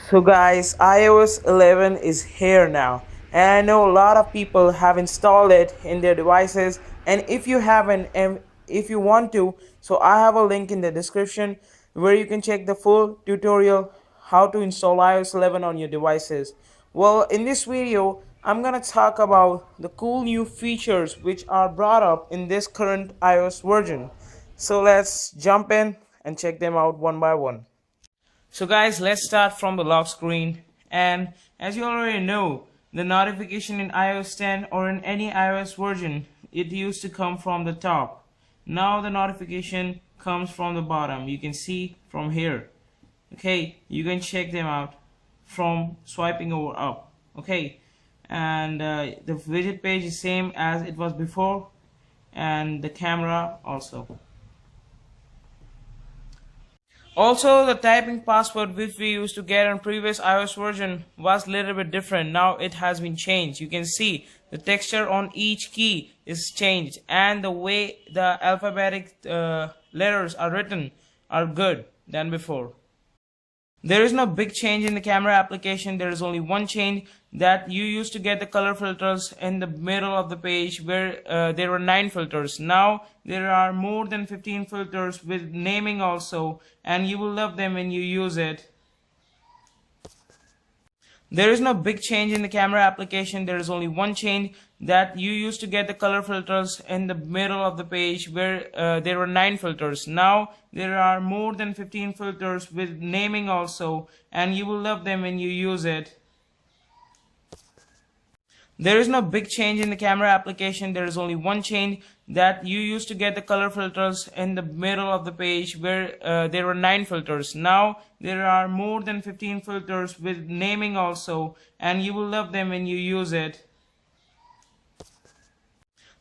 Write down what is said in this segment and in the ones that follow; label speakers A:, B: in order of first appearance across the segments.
A: So guys, iOS 11 is here now, and I know a lot of people have installed it in their devices. And if you haven't, and if you want to, so I have a link in the description where you can check the full tutorial how to install iOS 11 on your devices. Well, in this video, I'm gonna talk about the cool new features which are brought up in this current iOS version. So let's jump in and check them out one by one. So guys, let's start from the lock screen. And as you already know, the notification in iOS 10 or in any iOS version, it used to come from the top. Now the notification comes from the bottom. You can see from here. Okay, you can check them out from swiping over up. Okay, and the widget page is same as it was before, and the camera also. Also, the typing password which we used to get on previous iOS version was a little bit different. Now it has been changed. You can see the texture on each key is changed, and the way the alphabetic letters are written are good than before. There is no big change in the camera application. There is only one change, that you used to get the color filters in the middle of the page where there were 9 filters. Now there are more than 15 filters with naming also, and you will love them when you use it. There is no big change in the camera application. There is only one change, that you used to get the color filters in the middle of the page where there were 9 filters. Now there are more than 15 filters with naming also, and you will love them when you use it. There is no big change in the camera application. There is only one change, that you used to get the color filters in the middle of the page where there were 9 filters. Now there are more than 15 filters with naming also, and you will love them when you use it.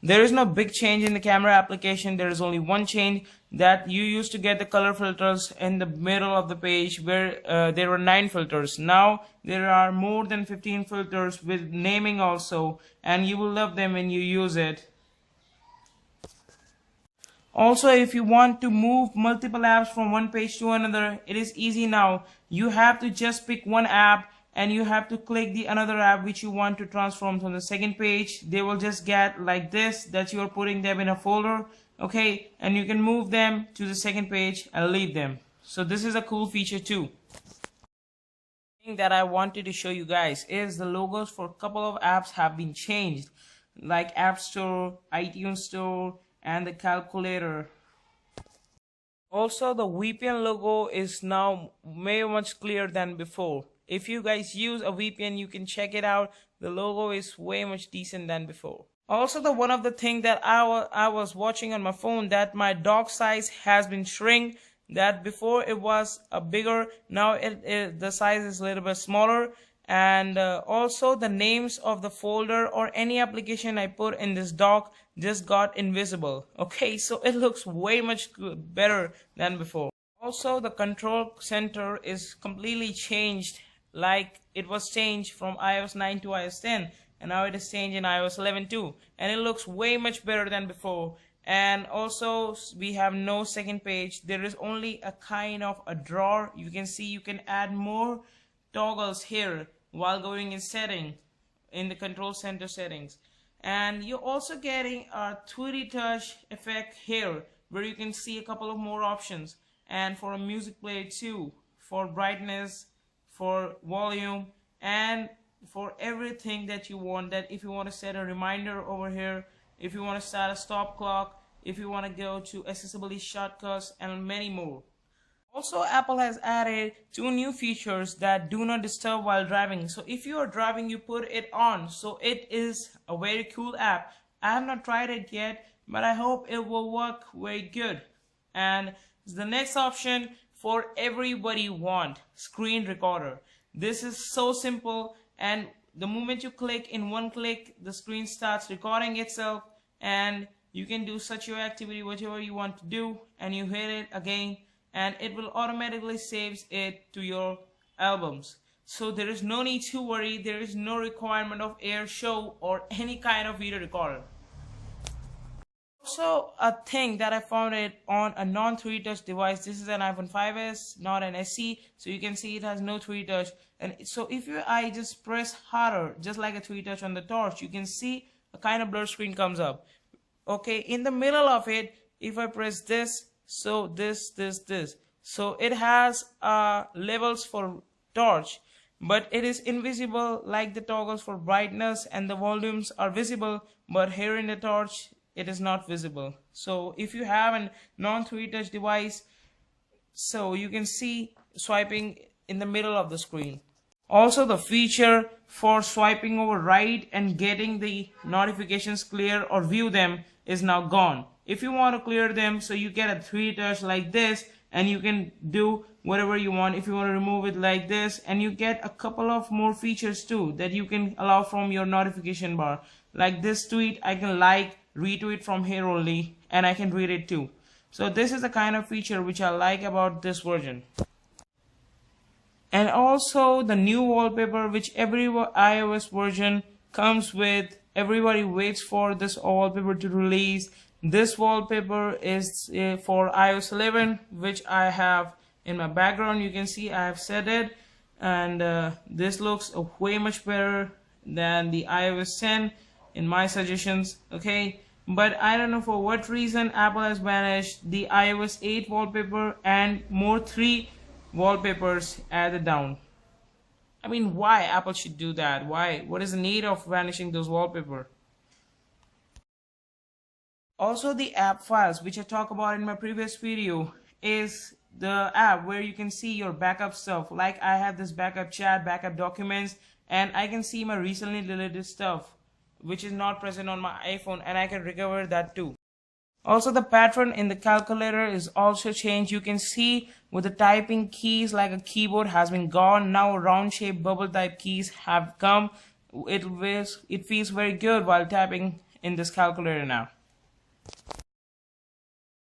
A: There is no big change in the camera application. There is only one change, that you used to get the color filters in the middle of the page where there were 9 filters. Now there are more than 15 filters with naming also, and you will love them when you use it. Also, if you want to move multiple apps from one page to another, it is easy now. You have to just pick one app, and you have to click the another app which you want to transform from the second page. They will just get like this, that you are putting them in a folder. Okay, and you can move them to the second page and leave them. So this is a cool feature too. Thing that I wanted to show you guys is the logos for a couple of apps have been changed, like App Store, iTunes Store, and the calculator. Also, the VPN logo is now way much clearer than before. If you guys use a VPN, you can check it out. The logo is way much decent than before. Also, the one of the thing that I was watching on my phone, that my dock size has been shrink. That before it was a bigger, now the size is a little bit smaller. And also the names of the folder or any application I put in this dock just got invisible. Okay, so it looks way much better than before. Also, the control center is completely changed, like it was changed from iOS 9 to iOS 10, and now it is changed in iOS 11 too, and it looks way much better than before. And also we have no second page. There is only a kind of a drawer. You can see you can add more toggles here while going in setting in the control center settings. And you're also getting a 3D touch effect here where you can see a couple of more options, and for a music player too, for brightness, for volume, and for everything that you want. That if you want to set a reminder over here, if you want to start a stop clock, if you want to go to accessibility shortcuts, and many more. Also, Apple has added 2 new features that do not disturb while driving. So if you are driving, you put it on. So it is a very cool app. I have not tried it yet, but I hope it will work very good. And the next option, for everybody want, screen recorder. This is so simple, and the moment you click, in one click the screen starts recording itself, and you can do such your activity, whatever you want to do, and you hit it again, and it will automatically saves it to your albums. So there is no need to worry. There is no requirement of AirShow or any kind of video recorder. Also, a thing that I found it on a non 3D touch device. This is an iPhone 5s, not an SE, so you can see it has no 3D touch. And so if I just press harder, just like a 3D touch on the torch, you can see a kind of blur screen comes up. Okay, in the middle of it, if I press this, so this, so it has levels for torch, but it is invisible like the toggles for brightness, and the volumes are visible, but here in the torch it is not visible. So if you have a non 3D touch device, so you can see swiping in the middle of the screen. Also, the feature for swiping over right and getting the notifications clear or view them is now gone. If you want to clear them, so you get a 3D touch like this, and you can do whatever you want. If you want to remove it like this, and you get a couple of more features too that you can allow from your notification bar. Like this tweet, I can like, retweet from here only, and I can read it too. So this is the kind of feature which I like about this version. And also the new wallpaper which every iOS version comes with. Everybody waits for this wallpaper to release. This wallpaper is for iOS 11, which I have in my background. You can see I have set it, and this looks way much better than the iOS 10 in my suggestions. Okay, but I don't know for what reason Apple has banished the iOS 8 wallpaper and more 3 wallpapers added down. I mean, why Apple should do that? Why? What is the need of vanishing those wallpaper? Also, the app files, which I talked about in my previous video, is the app where you can see your backup stuff. Like I have this backup chat, backup documents, and I can see my recently deleted stuff, which is not present on my iPhone, and I can recover that too. Also, the pattern in the calculator is also changed. You can see with the typing keys like a keyboard has been gone. Now round shaped bubble type keys have come. It feels very good while typing in this calculator now.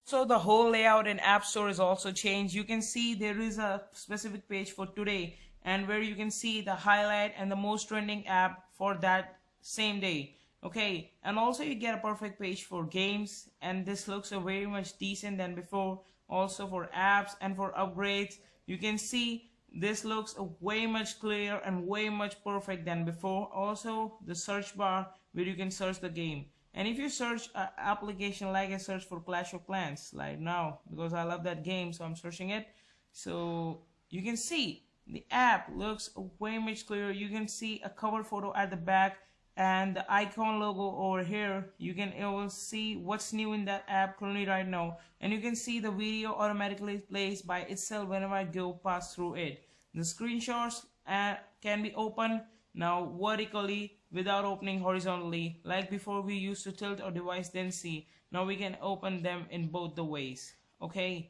A: So the whole layout in App Store is also changed. You can see there is a specific page for today, and where you can see the highlight and the most trending app for that same day. Okay, and also you get a perfect page for games, and this looks very much decent than before. Also for apps and for upgrades, you can see this looks way much clearer and way much perfect than before. Also the search bar where you can search the game, and if you search an application like I search for Clash of Clans like now because I love that game, so I'm searching it, so you can see the app looks way much clearer. You can see a cover photo at the back and the icon logo over here. You can even see what's new in that app currently right now, and you can see the video automatically plays by itself whenever I go pass through it. The screenshots can be opened now vertically without opening horizontally. Like before, we used to tilt our device then see. Now we can open them in both the ways. Okay,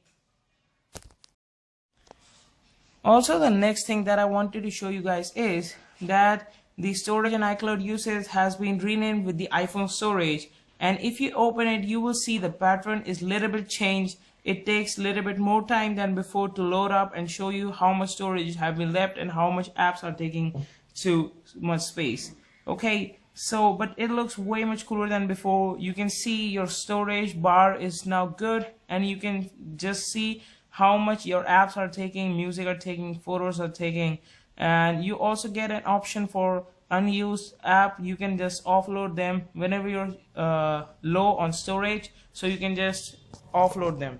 A: also the next thing that I wanted to show you guys is that the storage and iCloud usage has been renamed with the iPhone storage, and if you open it you will see the pattern is little bit changed. It takes little bit more time than before to load up and show you how much storage have been left and how much apps are taking too much space. Okay, so but it looks way much cooler than before. You can see your storage bar is now good, and you can just see how much your apps are taking, music are taking, photos are taking. And you also get an option for unused app. You can just offload them whenever you're low on storage, so you can just offload them.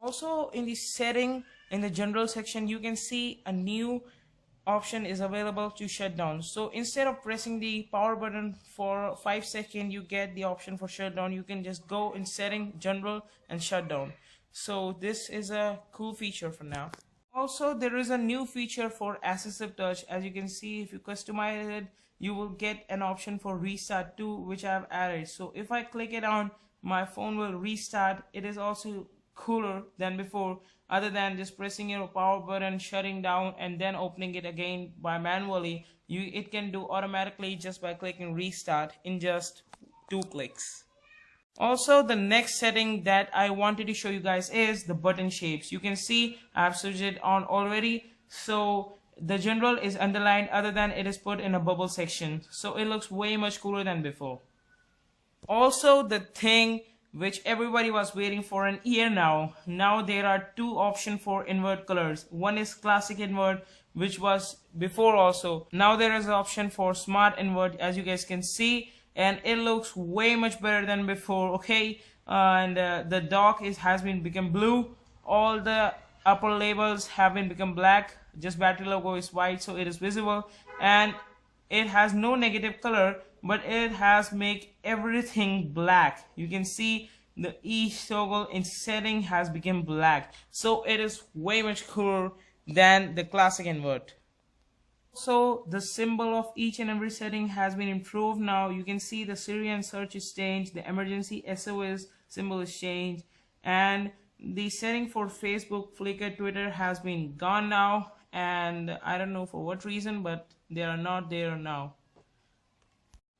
A: Also in the setting, in the general section, you can see a new option is available to shut down. So instead of pressing the power button for 5 seconds, you get the option for shutdown. You can just go in setting, general, and shut down. So this is a cool feature for now. Also, there is a new feature for assistive touch. As you can see, if you customize it, you will get an option for restart too, which I have added. So if I click it on, my phone will restart. It is also cooler than before, other than just pressing your power button, shutting down, and then opening it again by manually. It can do automatically just by clicking restart in just 2 clicks. Also, the next setting that I wanted to show you guys is the button shapes. You can see I've switched it on already. So the general is underlined, other than it is put in a bubble section. So it looks way much cooler than before. Also, the thing which everybody was waiting for an year now. Now there are two options for invert colors. One is classic invert, which was before also. Now there is an option for smart invert, as you guys can see, and it looks way much better than before. Okay, and the dock has been become blue. All the upper labels have been become black. Just battery logo is white, so it is visible, and it has no negative color, but it has make everything black. You can see the each toggle in setting has become black, so it is way much cooler than the classic invert. So the symbol of each and every setting has been improved. Now you can see the Siri and search is changed, the emergency SOS symbol is changed, and the setting for Facebook, Flickr, Twitter has been gone now, and I don't know for what reason, but they are not there now.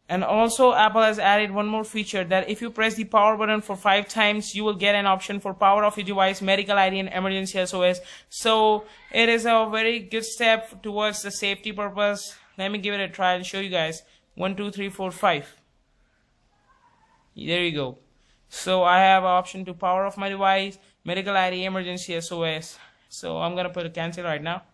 A: And also Apple has added one more feature that if you press the power button for 5 times, you will get an option for power off your device, medical ID, and emergency SOS. So it is a very good step towards the safety purpose. Let me give it a try and show you guys. 1, 2, 3, 4, 5. There you go. So I have an option to power off my device, medical ID, emergency SOS. So I'm gonna put a cancel right now.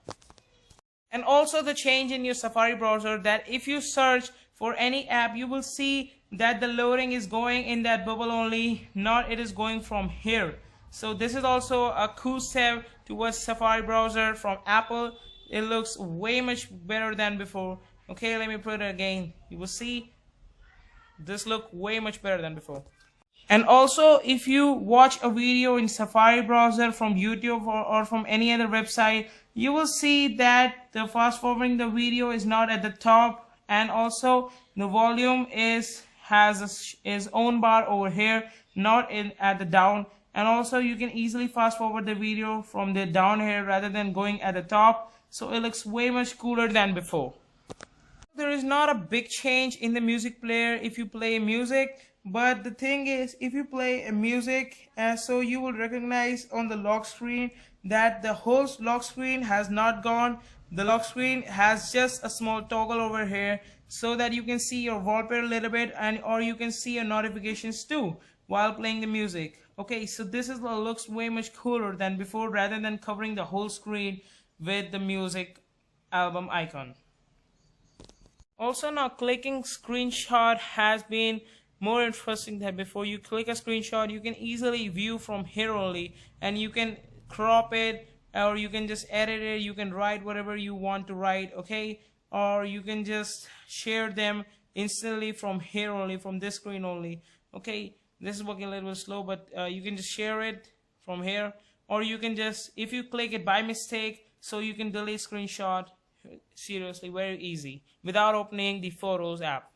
A: And also the change in your Safari browser, that if you search for any app, you will see that the loading is going in that bubble only, not it is going from here. So this is also a cool step towards Safari browser from Apple. It looks way much better than before. Okay, let me put it again. You will see this look way much better than before. And also, if you watch a video in Safari browser from YouTube or from any other website, you will see that the fast forwarding the video is not at the top, and also the volume has its own bar over here, not at the down. And also you can easily fast forward the video from the down here rather than going at the top, so it looks way much cooler than before. There is not a big change in the music player if you play music. But the thing is, if you play a music, so you will recognize on the lock screen that the whole lock screen has not gone. The lock screen has just a small toggle over here so that you can see your wallpaper a little bit, and or you can see your notifications too while playing the music. Okay, so this is looks way much cooler than before, rather than covering the whole screen with the music album icon. Also, now clicking screenshot has been more interesting than before. You click a screenshot, you can easily view from here only, and you can crop it, or you can just edit it, you can write whatever you want to write, okay, or you can just share them instantly from here only, from this screen only. Okay, this is working a little bit slow, but you can just share it from here, or you can just, if you click it by mistake, so you can delete screenshot. Seriously, very easy without opening the Photos app.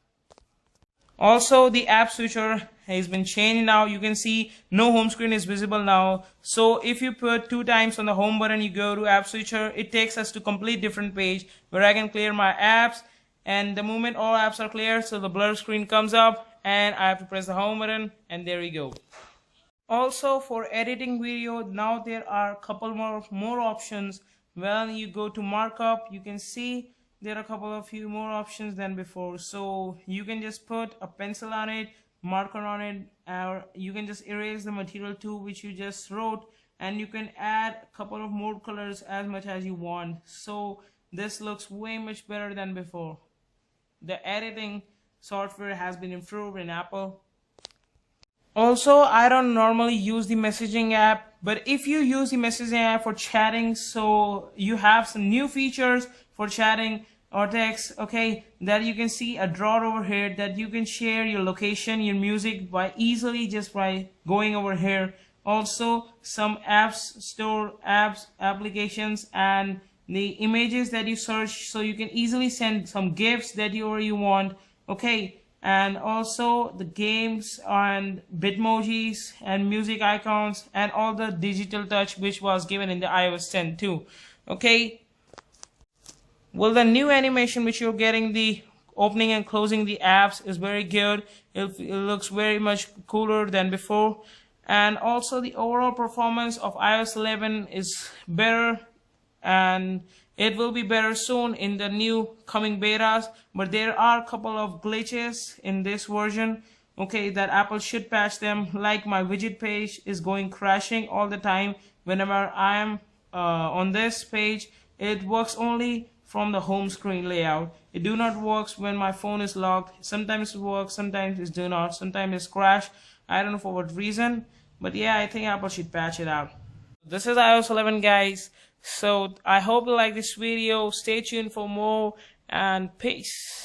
A: Also, the app switcher has been changed now. You can see no home screen is visible now. So if you put 2 times on the home button, you go to app switcher, it takes us to complete different page where I can clear my apps, and the moment all apps are clear, so the blur screen comes up and I have to press the home button, and there you go. Also, for editing video, now there are a couple more options. When you go to markup, you can see there are a couple of few more options than before. So you can just put a pencil on it, marker on it, or you can just erase the material too, which you just wrote, and you can add a couple of more colors as much as you want. So this looks way much better than before. The editing software has been improved in Apple. Also, I don't normally use the messaging app, but if you use the messaging app for chatting, so you have some new features for chatting or text, okay, that you can see a drawer over here that you can share your location, your music by easily just by going over here. Also, some apps store apps, applications, and the images that you search, so you can easily send some gifts that you want, okay. And also the games and Bitmojis and music icons and all the digital touch which was given in the iOS 10 too. Okay. Well, the new animation which you're getting, the opening and closing the apps, is very good. It looks very much cooler than before. And also the overall performance of iOS 11 is better, and it will be better soon in the new coming betas, but there are a couple of glitches in this version. okay, that Apple should patch them. Like my widget page is going crashing all the time whenever I am on this page. It works only from the home screen layout. It do not works when my phone is locked. Sometimes it works, sometimes it do not, sometimes it's crash. I don't know for what reason, but yeah, I think Apple should patch it out. This is iOS 11, guys. So I hope you like this video. Stay tuned for more, and peace.